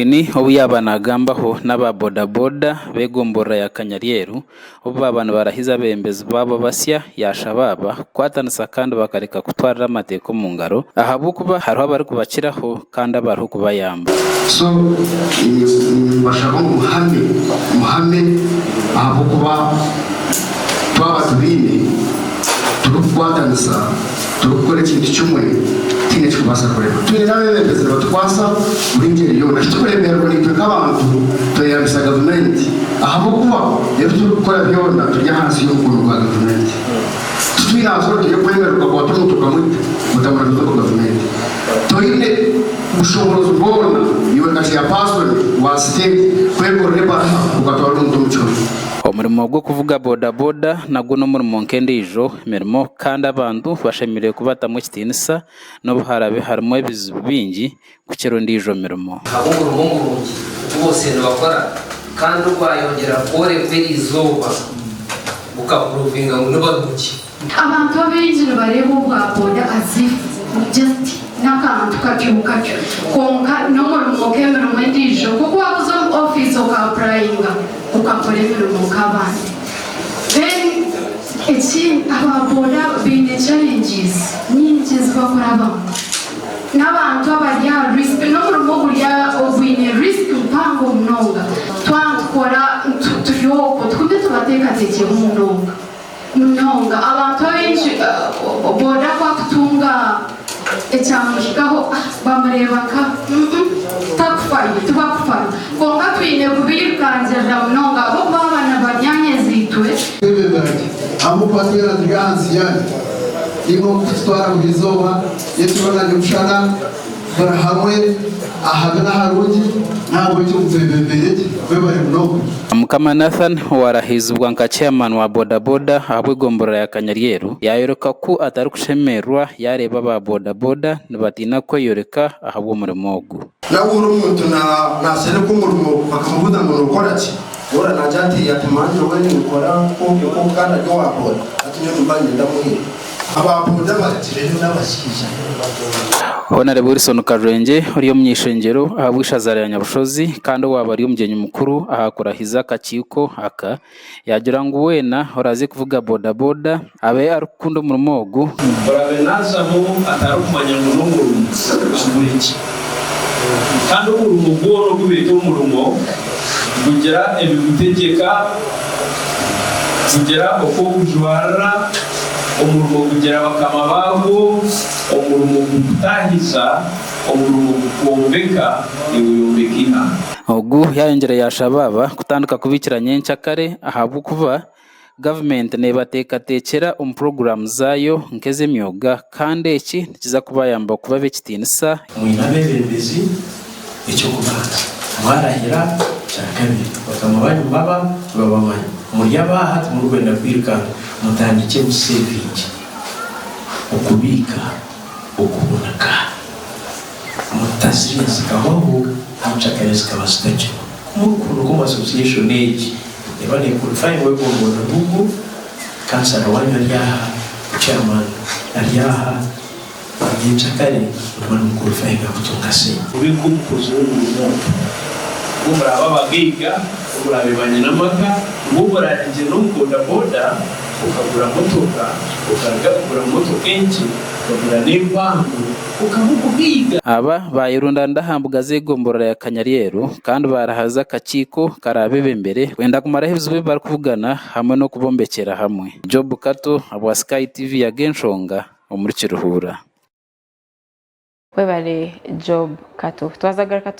Ni obuyabanagambaho n'aba bodaboda begombora ya Kanyaryeru obu abantu barahiza bembezi babo basya yashababa kwatanisa kandi bakareka kutwara amateko mu ngaro ahabukuba hariho abari kubakiraho kandi abariho kubayamba so bashaka muhame ahabukuba twaba tubine turukwatanisa turukora ikintu cyumwe tine twabasa kureba tune nawe bembezi batwasa uringeri yo nashitukuremera ngo nitwe kabantu tuyambisa government ahabukuba rero turukora byona tujya hasi y'ukuntu kwa government twirazo tujye kwemererwa kwa tumutuka mutamara ko government toine ushobora kubona iwe kashi ya passport wa state kwego reba ukatwara umuco umurimo wo kuvuga bodaboda nago no murimo nkendijo mirimo kandi abantu bashemiriye kubata mu kitinisa no buharabe harimo ibizibu bingi kukero ndijo mirimo ahubwo urumungu bose bakora kandi urwayongera kore berizoba ukaprovinga ngo nubaduki abantu abinjira bareba ubwaboda azifu just nakantu kacyuka konka no murimo kemera mu ndijo kuko wabuze office ukaprayinga ukakora imirimo kabandi then ababoda bine challenges nyinshi bakora abantu n'abantu abarya risk no murimo kurya obwine risk mpango mnonga twakora tuyoko twumve tubateka teke mnonga abantu benshi boda kwakutunga ecyangikaho bamurebaka takufanye tubakufanye konga twine kubirukanzira mnonga bo babana banyanye zitwe amupatira diganzi yani imo kutwara mubizoba yetubona gushana barahamwe ahagana harundi ntabwo cyo muzebembeye webare mnongo Mukama Nathan warahizubwa nka chairman wa bodaboda abwigombora ya Kanyaryeru yayoreka ku atari kushemerwa yareba ba bodaboda batina ko yoreka ahabwo murimo ogu naguru umuntu na sene ko murimo bakamubuza ngo ukora ki ora najati yatumanje wewe ukora ko kana ryo wakora atinyo mbanye ndamuhira ababoda batireno n'abashikije Honorable Wilson Karenge uriyo munyishengero ahabwishazara nyabushozi kandi wabari umgenyi mukuru ahakurahiza kaciko aka yagira ngo wena oraze kuvuga bodaboda abe arukundo murumogu orabe nazaho atarukumanya ngo n'umurumo aburiki kandi umurumo goro gubete umurumo kugera ebigutegeka kugera uko ujwara umurumo kugera bakama babo umurumo gutahiza umurumo gukombeka ibuyombekina ogu yayongera yashababa kutanduka kubikiranye ncyakare ahabwo kuba government nebatekera program zayo nkeze myoga kandi iki kiza kubayamba kuba bekitinisa mwinabebembezi icyo kubanza mwarahira cyakabiri bakama banyu baba babamanya muri abaha mu Rwanda kwirukana mutandike mu saving ukubika ukubonaka mutaziriza kabaho amchakareza kabasitaje kumukuru ko association age ebane qualify we bombona bugu kansara wanyu ariyaha chairman ariyaha yinchakare ubona qualify gakutunga se ubiko kuzungu umuraba bagiga urabibanye n'amaka uburaje no bodaboda ukagura motoka ukagura motoka enki ukagura n'impangu ukamukugiga aba bayirunda ndahambuga zegombora ya Kanyaryeru kandi barahaza kaciko karabebe imbere wenda kumara hivuzwe bari kuvugana hamwe no kubombekera hamwe Job Kato abwa Sky TV ya Genshonga muri Kiruhura webare Job Kato twazagaruka